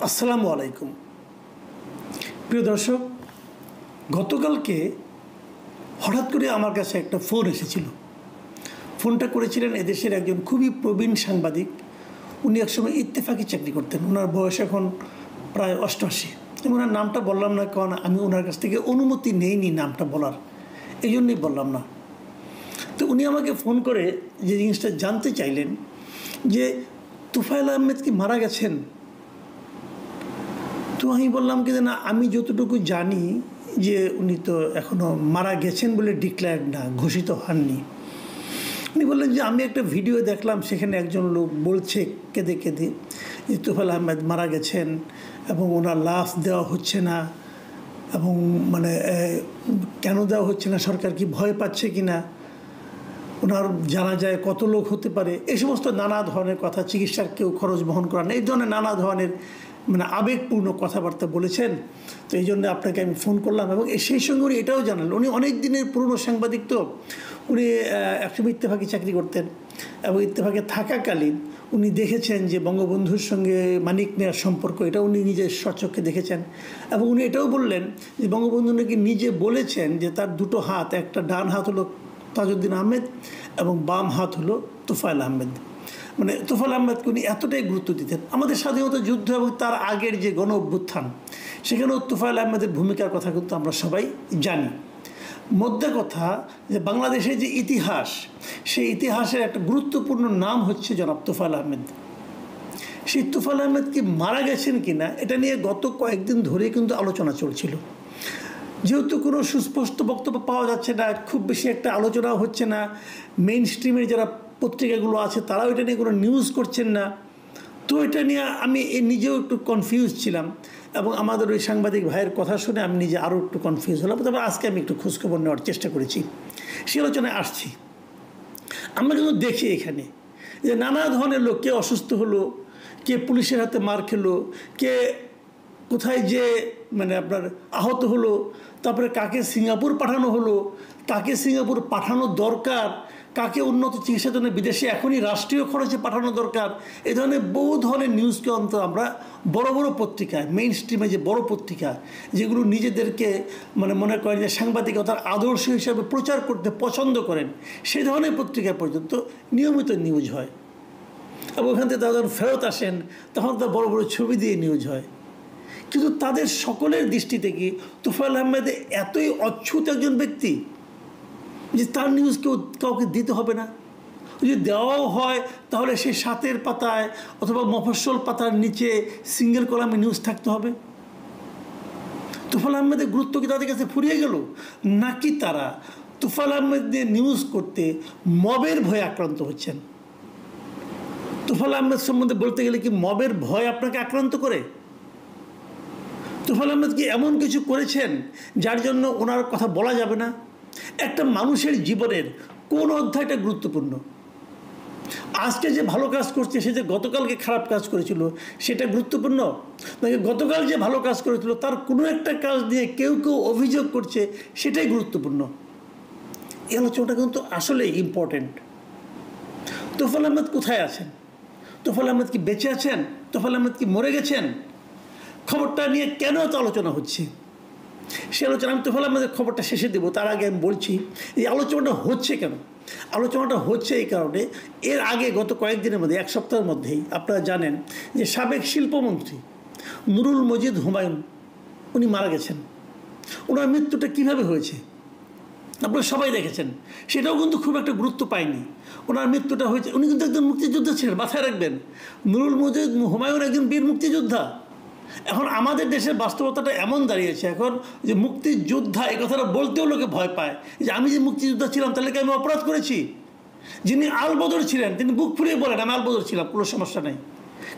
আসসালামু আলাইকুম প্রিয় দর্শক, গতকালকে হঠাৎ করে আমার কাছে একটা ফোন এসেছিল। ফোনটা করেছিলেন এদেশের একজন খুবই প্রবীণ সাংবাদিক। উনি একসময় ইত্তেফাকে চাকরি করতেন। ওনার বয়স এখন প্রায় 88। আমি ওনার নামটা বললাম না, কারণ আমি ওনার কাছ থেকে অনুমতি নেইনি নামটা বলার, এই জন্যই বললাম না। তো উনি আমাকে ফোন করে যে জিনিসটা জানতে চাইলেন যে তুফাইল আহমেদ কি মারা গেছেন। তো আমি বললাম কি না, আমি যতটুকু জানি যে উনি তো এখনও মারা গেছেন বলে ডিক্লেয়ার্ড না, ঘোষিত হননি। উনি বললেন যে আমি একটা ভিডিও দেখলাম, সেখানে একজন লোক বলছে কেঁদে কেঁদে যে তুফাইল আহমেদ মারা গেছেন এবং ওনার লাশ দেওয়া হচ্ছে না, এবং মানে কেন দেওয়া হচ্ছে না, সরকার কি ভয় পাচ্ছে কি না, ওনার জানা যায় কত লোক হতে পারে, এই সমস্ত নানা ধরনের কথা, চিকিৎসার কেউ খরচ বহন করার না, এই ধরনের নানা ধরনের মানে আবেগপূর্ণ কথাবার্তা বলেছেন। তো এই জন্য আপনাকে আমি ফোন করলাম। এবং সেই সঙ্গে উনি এটাও জানালেন, উনি অনেক দিনের পুরনো সাংবাদিক, তো উনি একসময় ইত্তেফাকে চাকরি করতেন এবং ইত্তেফাকে থাকাকালীন উনি দেখেছেন যে বঙ্গবন্ধুর সঙ্গে মানিক মিয়ার সম্পর্ক, এটা উনি নিজের স্বচক্ষে দেখেছেন। এবং উনি এটাও বললেন যে বঙ্গবন্ধু নাকি নিজে বলেছেন যে তার দুটো হাত, একটা ডান হাত হলো তাজউদ্দিন আহমেদ এবং বাম হাত হলো তুফাইল আহমেদ। মানে তুফাইল আহমেদকে উনি এতটাই গুরুত্ব দিতেন। আমাদের স্বাধীনতা যুদ্ধ এবং তার আগের যে গণ অভ্যুত্থান, সেখানেও তুফাইল আহমেদের ভূমিকার কথা কিন্তু আমরা সবাই জানি। মধ্যে কথা যে বাংলাদেশের যে ইতিহাস, সেই ইতিহাসের একটা গুরুত্বপূর্ণ নাম হচ্ছে জনাব তুফাইল আহমেদ। সেই তুফাইল আহমেদ কি মারা গেছেন কি না, এটা নিয়ে গত কয়েকদিন ধরে কিন্তু আলোচনা চলছিল। যেহেতু কোনো সুস্পষ্ট বক্তব্য পাওয়া যাচ্ছে না, খুব বেশি একটা আলোচনাও হচ্ছে না, মেইন স্ট্রিমের যারা পত্রিকাগুলো আছে তারাও এটা নিয়ে কোনো নিউজ করছেন না। তো এটা নিয়ে আমি নিজেও একটু কনফিউজ ছিলাম, এবং আমাদের ওই সাংবাদিক ভাইয়ের কথা শুনে আমি নিজে আরও একটু কনফিউজ হলাম। তবে আজকে আমি একটু খোঁজখবর নেওয়ার চেষ্টা করেছি, সে আলোচনায় আসছি। আমরা কিন্তু দেখি এখানে যে নানা ধরনের লোক, কে অসুস্থ হলো, কে পুলিশের হাতে মার খেলো, কে কোথায় যে মানে আপনার আহত হলো, তারপরে কাকে সিঙ্গাপুর পাঠানো হলো, কাকে সিঙ্গাপুর পাঠানো দরকার, কাকে উন্নত চিকিৎসার জন্য বিদেশে এখনই রাষ্ট্রীয় খরচে পাঠানো দরকার, এই ধরনের বহু ধরনের নিউজকে অন্তত আমরা বড় বড় পত্রিকায়, মেইন স্ট্রিমে যে বড় পত্রিকা যেগুলো নিজেদেরকে মানে মনে করেন যে সাংবাদিকতার আদর্শ হিসাবে প্রচার করতে পছন্দ করেন, সেই ধরনের পত্রিকা পর্যন্ত নিয়মিত নিউজ হয়। এবং ওখান থেকে তারা যখন ফেরত আসেন তখন তো বড় বড় ছবি দিয়ে নিউজ হয়। কিন্তু তাদের সকলের দৃষ্টি থেকে তুফাইল আহমেদ এতই অচ্ছুত একজন ব্যক্তি যে তার নিউজ কাউকে দিতে হবে না। যদি দেওয়াও হয় তাহলে সেই সাতের পাতায় অথবা মফস্বল পাতার নিচে সিঙ্গেল কলামে নিউজ থাকতে হবে। তুফাইল আহমেদের গুরুত্ব কি তাদের কাছে ফুরিয়ে গেল, নাকি তারা তুফাইল আহমেদের নিউজ করতে মবের ভয়ে আক্রান্ত হচ্ছেন? তুফাইল আহমেদ সম্বন্ধে বলতে গেলে কি মবের ভয় আপনাকে আক্রান্ত করে? তুফাইল আহমেদ কি এমন কিছু করেছেন যার জন্য ওনার কথা বলা যাবে না? একটা মানুষের জীবনের কোন অধ্যায়টা গুরুত্বপূর্ণ? আজকে যে ভালো কাজ করছে, সে যে গতকালকে খারাপ কাজ করেছিল সেটা গুরুত্বপূর্ণ, নাকি গতকাল যে ভালো কাজ করেছিল তার কোনো একটা কাজ নিয়ে কেউ কেউ অভিযোগ করছে সেটাই গুরুত্বপূর্ণ? এই আলোচনাটা কিন্তু আসলে ইম্পর্টেন্ট। তুফাইল আহমেদ কোথায় আছেন? তুফাইল আহমেদ কি বেঁচে আছেন? তুফাইল আহমেদ কি মরে গেছেন? খবরটা নিয়ে কেন এত আলোচনা হচ্ছে, সে আলোচনা আমি তুফাইল আহমেদের খবরটা শেষে দেবো। তার আগে আমি বলছি এই আলোচনাটা হচ্ছে কেন। আলোচনাটা হচ্ছে এই কারণে, এর আগে গত কয়েকদিনের মধ্যে, এক সপ্তাহের মধ্যেই আপনারা জানেন যে সাবেক শিল্পমন্ত্রী নুরুল মজিদ হুমায়ুন উনি মারা গেছেন। ওনার মৃত্যুটা কিভাবে হয়েছে আপনারা সবাই দেখেছেন, সেটাও কিন্তু খুব একটা গুরুত্ব পায়নি। ওনার মৃত্যুটা হয়েছে, উনি কিন্তু একজন মুক্তিযোদ্ধা ছিলেন, মাথায় রাখবেন। নুরুল মজিদ হুমায়ুন একজন বীর মুক্তিযোদ্ধা। এখন আমাদের দেশের বাস্তবতাটা এমন দাঁড়িয়েছে এখন যে মুক্তিযোদ্ধা এই কথাটা বলতেও লোকে ভয় পায়, যে আমি যে মুক্তিযোদ্ধা ছিলাম তাহলে কি আমি অপরাধ করেছি? যিনি আলবদর ছিলেন তিনি বুক ফুলিয়ে বলেন আমি আলবদর ছিলাম, কোনো সমস্যা নেই।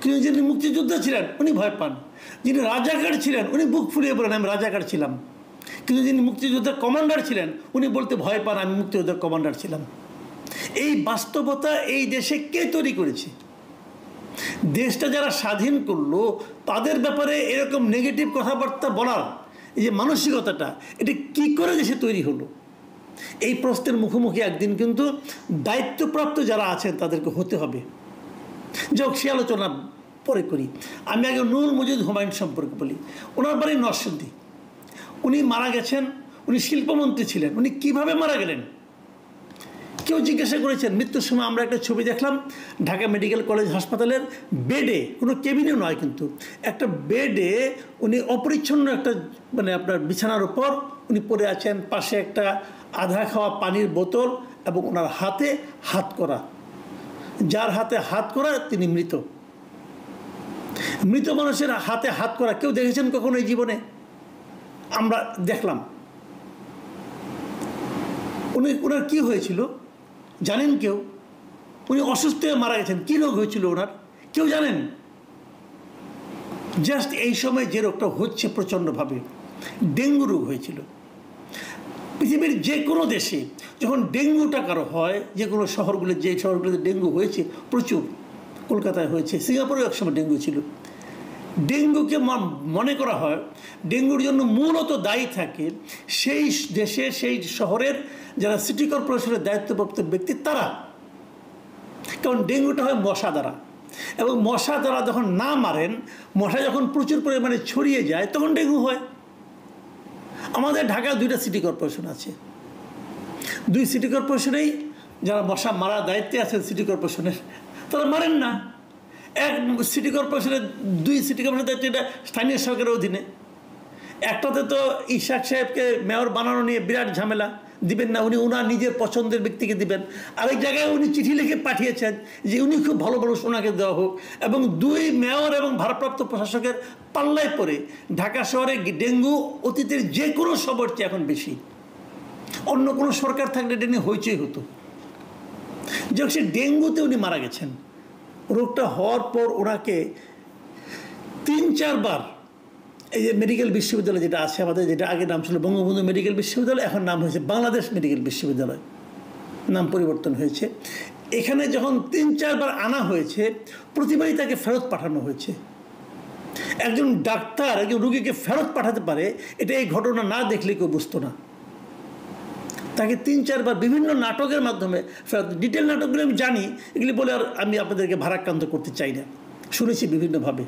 কিন্তু যিনি মুক্তিযোদ্ধা ছিলেন উনি ভয় পান। যিনি রাজাকার ছিলেন উনি বুক ফুলিয়ে বলেন আমি রাজাকার ছিলাম। কিন্তু যিনি মুক্তিযোদ্ধার কমান্ডার ছিলেন উনি বলতে ভয় পান আমি মুক্তিযোদ্ধার কমান্ডার ছিলাম। এই বাস্তবতা এই দেশে কে তৈরি করেছে? দেশটা যারা স্বাধীন করলো তাদের ব্যাপারে এরকম নেগেটিভ কথাবার্তা বলার এই যে মানসিকতাটা, এটা কি করে দেশে তৈরি হলো? এই প্রশ্নের মুখোমুখি একদিন কিন্তু দায়িত্বপ্রাপ্ত যারা আছেন তাদেরকে হতে হবে। যাক, সে আলোচনা পরে করি। আমি আগে নুরুল মজিদ হুমায়ুন সম্পর্কে বলি। ওনার বাড়ি নরসিংদী। উনি মারা গেছেন, উনি শিল্পমন্ত্রী ছিলেন। উনি কিভাবে মারা গেলেন? কেউ জিজ্ঞাসা করেছেন? মৃত্যুর সময় আমরা একটা ছবি দেখলাম, ঢাকা মেডিকেল কলেজ হাসপাতালের বেডে, কোনো কেবিনে নয় কিন্তু, একটা বেডে উনি অপরিচ্ছন্ন একটা মানে আপনার বিছানার উপর উনি পড়ে আছেন, পাশে একটা আধা খাওয়া পানির বোতল এবং ওনার হাতে হাত করা। যার হাতে হাত করা তিনি মৃত। মৃত মানুষের হাতে হাত করা কেউ দেখেছেন কখনো এই জীবনে? আমরা দেখলাম। ওনার কি হয়েছিল জানেন কেউ? উনি অসুস্থ হয়ে মারা গেছেন। কী রোগ হয়েছিল ওনার কেউ জানেন? জাস্ট এই সময় যে রোগটা হচ্ছে প্রচণ্ডভাবে, ডেঙ্গু রোগ হয়েছিল। পৃথিবীর যে কোনো দেশে যখন ডেঙ্গুটা কারো হয়, যে কোনো যে শহরগুলোতে ডেঙ্গু হয়েছে প্রচুর, কলকাতায় হয়েছে, সিঙ্গাপুরেও একসময় ডেঙ্গু ছিল। ডেঙ্গুকে মনে করা হয় ডেঙ্গুর জন্য মূলত দায়ী থাকে সেই দেশে, সেই শহরের যারা সিটি কর্পোরেশনের দায়িত্বপ্রাপ্ত ব্যক্তি তারা। কারণ ডেঙ্গুটা হয় মশা দ্বারা, এবং মশা দ্বারা যখন না মারেন, মশা যখন প্রচুর পরিমাণে ছড়িয়ে যায় তখন ডেঙ্গু হয়। আমাদের ঢাকায় 2টা সিটি কর্পোরেশন আছে। 2 সিটি কর্পোরেশনেই যারা মশা মারার দায়িত্বে আছেন সিটি কর্পোরেশনের, তারা মারেন না। এক সিটি কর্পোরেশনের 2 সিটি কর্পোরেশনের দায়িত্ব, এটা স্থানীয় সরকারের অধীনে। একটাতে তো ইশাক সাহেবকে মেয়র বানানো নিয়ে বিরাট ঝামেলা, দিবেন না, উনি ওনার নিজের পছন্দের ব্যক্তিকে দিবেন। আরেক জায়গায় উনি চিঠি লিখে পাঠিয়েছেন যে উনি খুব ভালো মানুষ, ওনাকে দেওয়া হোক। এবং 2 মেয়র এবং ভারপ্রাপ্ত প্রশাসকের পাল্লায় পড়ে ঢাকা শহরে ডেঙ্গু অতীতের যে কোনো সবর চেয়ে এখন বেশি। অন্য কোনো সরকার থাকলে ডেঙ্গু হইচই হতো। যে সে ডেঙ্গুতে উনি মারা গেছেন। রোগটা হওয়ার পর ওনাকে 3-4 বার এই যে মেডিকেল বিশ্ববিদ্যালয় যেটা আছে আমাদের, যেটা আগে নাম ছিল বঙ্গবন্ধু মেডিকেল বিশ্ববিদ্যালয়, এখন নাম হয়েছে বাংলাদেশ মেডিকেল বিশ্ববিদ্যালয়, নাম পরিবর্তন হয়েছে। এখানে যখন 3-4 বার আনা হয়েছে, প্রতিবারই তাকে ফেরত পাঠানো হয়েছে। একজন ডাক্তার একজন রুগীকে ফেরত পাঠাতে পারে, এটা এই ঘটনা না দেখলে কেউ বুঝতো না। তাকে 3-4 বার বিভিন্ন নাটকের মাধ্যমে ফেরত, ডিটেল নাটকগুলো আমি জানি, এগুলি বলে আর আমি আপনাদেরকে ভারাক্রান্ত করতে চাই না, শুনেছি বিভিন্নভাবে।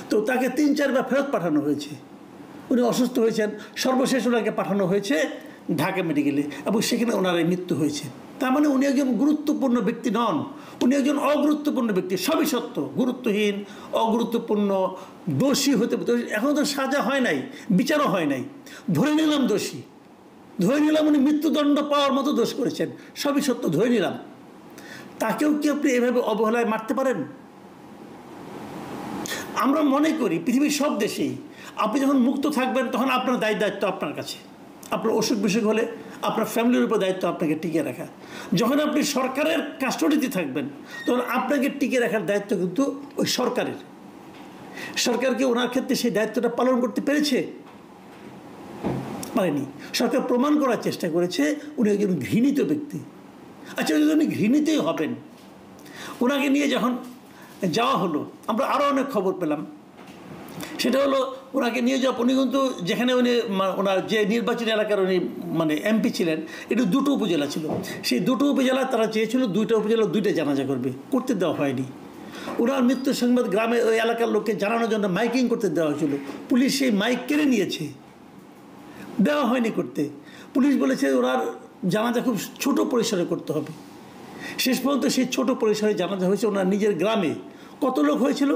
তো তাকে 3-4 বার ফেরত পাঠানো হয়েছে। উনি অসুস্থ হয়েছেন, সর্বশেষ ওনাকে পাঠানো হয়েছে ঢাকা মেডিকেলে, এবং সেখানে ওনার মৃত্যু হয়েছে। তার মানে উনি একজন গুরুত্বপূর্ণ ব্যক্তি নন, উনি একজন অগুরুত্বপূর্ণ ব্যক্তি। সবই সত্য, গুরুত্বহীন, অগুরুত্বপূর্ণ, দোষী হতে। এখন তো সাজা হয় নাই, বিচারও হয় নাই, ধরে নিলাম দোষী, ধরে নিলাম উনি মৃত্যুদণ্ড পাওয়ার মতো দোষ করেছেন, সবই সত্য, ধরে নিলাম। তাকেও কি আপনি এভাবে অবহেলায় মারতে পারেন? আমরা মনে করি পৃথিবীর সব দেশেই আপনি যখন মুক্ত থাকবেন তখন আপনার দায়িত্ব আপনার কাছে। আপনার অসুখ বিসুখ হলে আপনার ফ্যামিলির উপর দায়িত্ব আপনাকে টিকে রাখা। যখন আপনি সরকারের কাস্টডিতে থাকবেন তখন আপনাকে টিকে রাখার দায়িত্ব কিন্তু ওই সরকারের। সরকারকে ওনার ক্ষেত্রে সেই দায়িত্বটা পালন করতে পেরেছে? পারেনি। সরকার প্রমাণ করার চেষ্টা করেছে উনি একজন ঘৃণিত ব্যক্তি। আচ্ছা, উনি ঘৃণিতই হবেন। ওনাকে নিয়ে যখন যাওয়া হলো, আমরা আরও অনেক খবর পেলাম। সেটা হলো ওনাকে নিয়ে যাওয়া, উনি কিন্তু যেখানে উনি ওনার যে নির্বাচনী এলাকার উনি মানে এমপি ছিলেন, এটা 2টো উপজেলা ছিল। সেই 2টো উপজেলা তারা চেয়েছিল 2টা উপজেলা 2টা জানাজা করতে দেওয়া হয়নি। ওনার মৃত্যু সংবাদ গ্রামে ওই এলাকার লোককে জানানোর জন্য মাইকিং করতে দেওয়া হয়েছিল। পুলিশ সেই মাইক কেড়ে নিয়েছে, দেওয়া হয়নি করতে। পুলিশ বলেছে ওনার জানাজা খুব ছোট পরিসরে করতে হবে। শেষ পর্যন্ত সেই ছোট পরিসরে জানাজা হয়েছে ওনার নিজের গ্রামে। কত লোক হয়েছিল?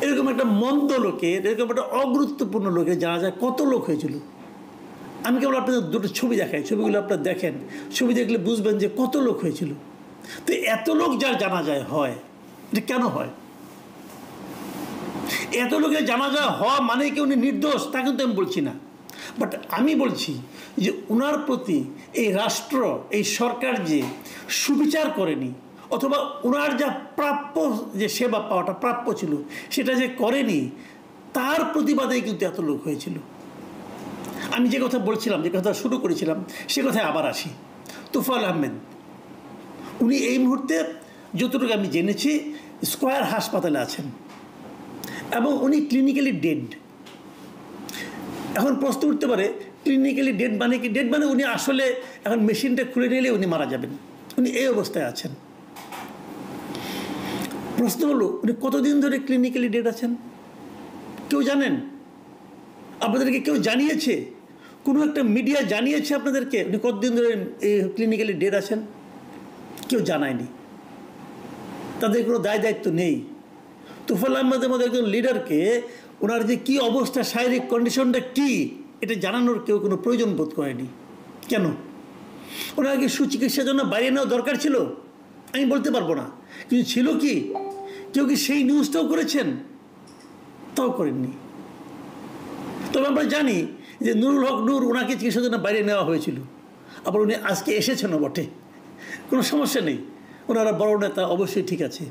এরকম একটা মন্দ লোকের, এরকম একটা অগুরুত্বপূর্ণ লোকের জানাজায় কত লোক হয়েছিল? আমি কেবল আপনাদের 2টো ছবি দেখাই, ছবিগুলো আপনারা দেখেন, ছবি দেখলে বুঝবেন যে কত লোক হয়েছিল। তো এত লোক যার জানাজায় হয়, এটা কেন হয়? এত লোকের জানাজা হওয়া মানে কি উনি নির্দোষ তা কিন্তু আমি বলছি না, বাট আমি বলছি যে ওনার প্রতি এই রাষ্ট্র, এই সরকার যে সুবিচার করেনি, অথবা ওনার যা প্রাপ্য যে সেবা পাওয়াটা প্রাপ্য ছিল সেটা যে করেনি, তার প্রতিবাদেই কিন্তু এত লোক হয়েছিল। আমি যে কথা বলছিলাম, যে কথা শুরু করেছিলাম, সে কথায় আবার আসি। তোফায়েল আহমেদ, উনি এই মুহূর্তে যতটুকু আমি জেনেছি স্কয়ার হাসপাতালে আছেন এবং উনি ক্লিনিক্যালি ডেড। এখন প্রশ্ন উঠতে পারে ক্লিনিক্যালি ডেড মানে কি? ডেড মানে উনি আসলে এখন মেশিনটা খুলে নিলে উনি মারা যাবেন, উনি এই অবস্থায় আছেন। প্রশ্ন হলো উনি কতদিন ধরে ক্লিনিক্যালি ডেড আছেন? কেউ জানেন? আপনাদেরকে কেউ জানিয়েছে? কোনো একটা মিডিয়া জানিয়েছে আপনাদেরকে উনি কতদিন ধরে ক্লিনিক্যালি ডেড আছেন? কেউ জানায়নি। তাদের কোনো দায় দায়িত্ব নেই। তোফায়েল আহমেদের মতো একজন লিডারকে ওনার যে কী অবস্থা, শারীরিক কন্ডিশনটা কী, এটা জানানোর কেউ কোনো প্রয়োজন বোধ করেনি। কেন? ওনার কি সুচিকিৎসার জন্য বাইরে নেওয়া দরকার ছিল? আমি বলতে পারবো না, কিন্তু ছিল কি? কেউ কি সেই নিউজটাও করেছেন? তাও করেননি। তবে আমরা জানি যে নুরুল হক নূর, ওনাকে চিকিৎসার জন্য বাইরে নেওয়া হয়েছিল, আবার উনি আজকে এসেছেনও বটে। কোনো সমস্যা নেই, ওনারা বড় নেতা, অবশ্যই ঠিক আছে।